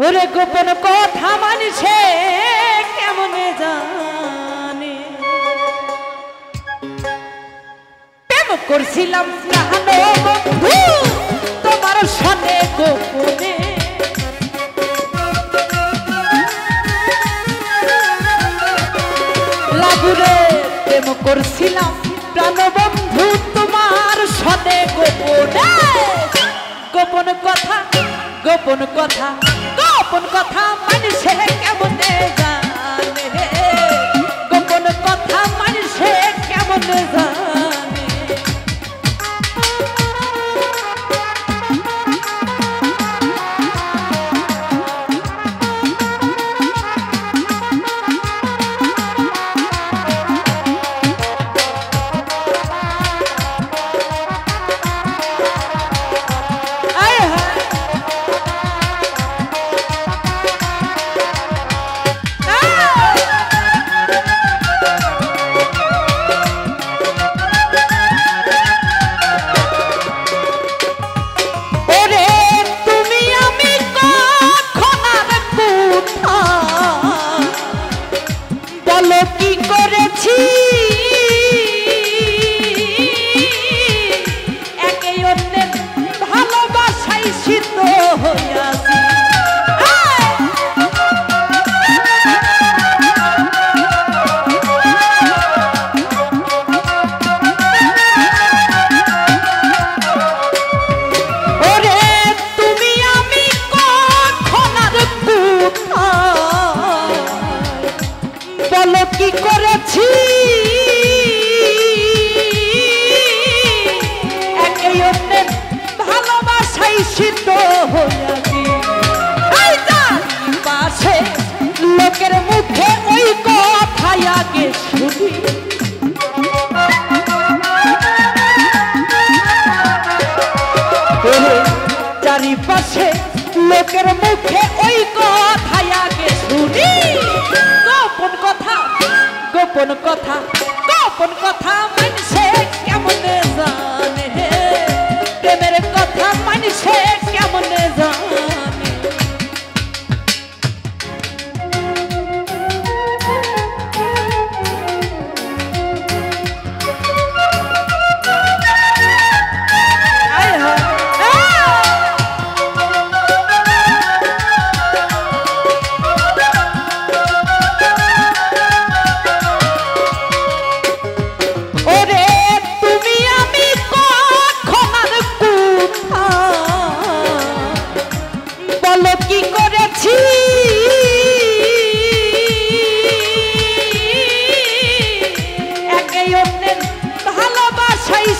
ওরে গোপন কথা মানুষে কেমনে জানে প্রেম করছিলাম প্রাণ বন্ধু তোমার সনে গোপনে লাগুরে প্রেম করছিলাম প্রাণ বন্ধু তোমার সনে গোপনে গোপন কথা গোপন কথা গোপন কথা মানুষে কেমনে জানে গোপন কথা মানুষে কেমনে জানে কি করেছি একে অন্যের ভালোবাসাই সিদ্ধ হইয়াছি পাশে লোকের মুখে ওই কথাই আগে শুনি চারিপাশে লোকের মুখে ওই কথাই আগে শুনি গোপন কথা গোপন কথা গোপন কথা মানুষে কেমনে জানে প্রেমের কথা মানুষে কেমনে জানে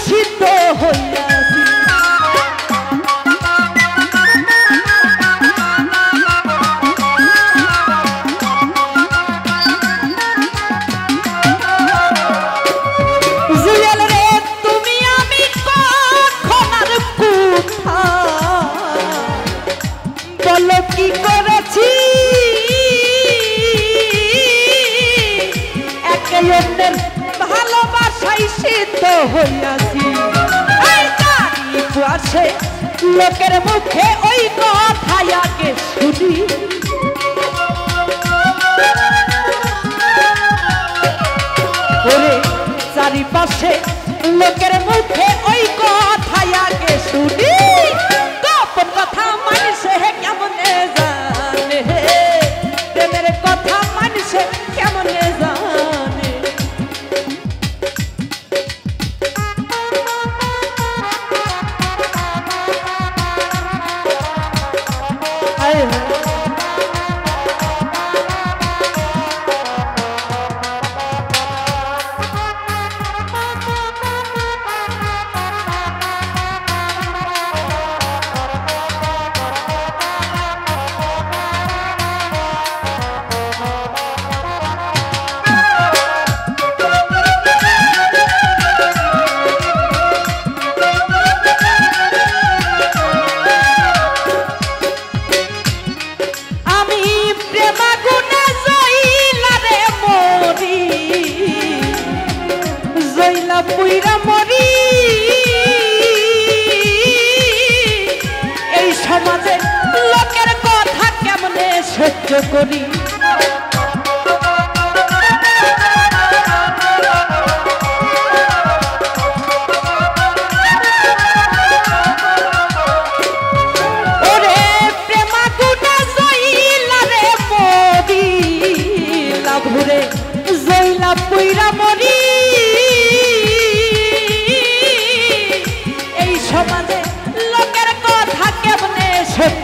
সিদ্ধ হইয়াছি জুয়েল রে তুমি আমি কখন আর কোথায় বলো কি করেছি একে অন্যের ভালোবাসাই সিদ্ধ হইয়াছি চারিপাশে লোকের মুখে ওই কথাই আগে শুনি ওরে চারিপাশে লোকের মুখে ওই কথাই আগে শুনি গোপন কথা মানুষে কেমনে জানে প্রেমের কথা মানুষে কেমনে জানে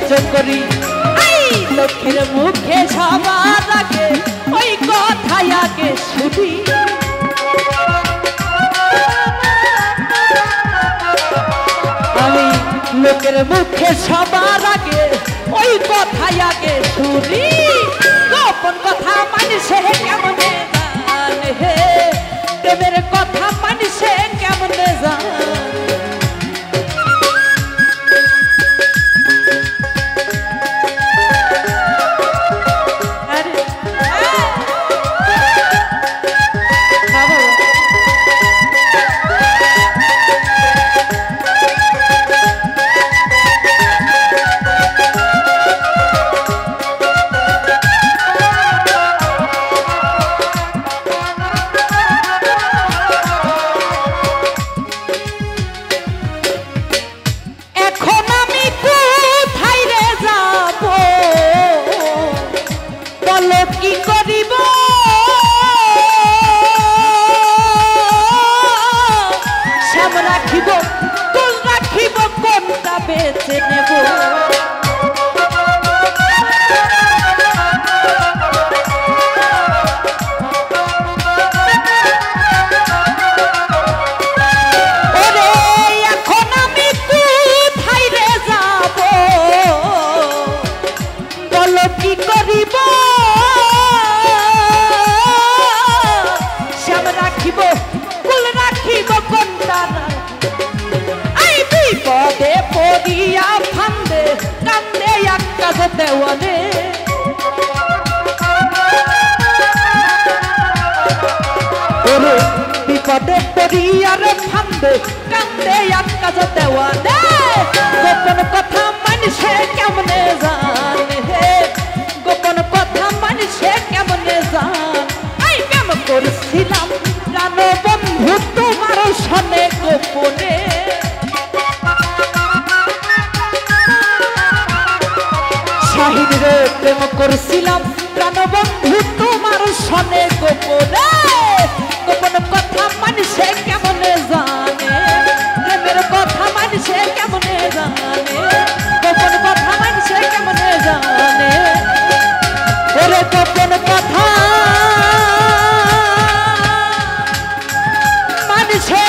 সহ্য করি লোকের মুখে সবার আগে ওই কথাই আগে শুনি আমি লোকের মুখে সবার আগে ওই কথাই আগে শুনি গোপন কথা মানুষে কেমনে জানে হে প্রেমের কথা মানুষে কেমনে জানে কি করিব শ্যাম রাখিব তুল রাখিব কোনটা বেছে নেব ওরে এখন আমি কোথায় রে যাব বলো কি করিব কুল রাখিব কোনটা আই বিপদে পড়িয়া ফান্দে কান্দে আকাশ দেওয়ানে ওরে বিপদে পড়িয়া রে ফান্দে কান্দে আকাশ দেওয়ানে গোপন কথা মানুষে কেমনে জানে হে গোপন কথা মানুষে কেমনে জানে আই কেমন করছিলাম বন্ধু তোমার সনে গোপনে শাহিদ রে প্রেম করছিলাম প্রাণবন্ধু তোমার সনে গোপনে গোপন কথা মানুষে কেমনে জানে প্রেমের কথা মানুষে কেমনে জানে গোপন কথা মানুষে কেমনে জানে ওরে গোপন কথা মানুষে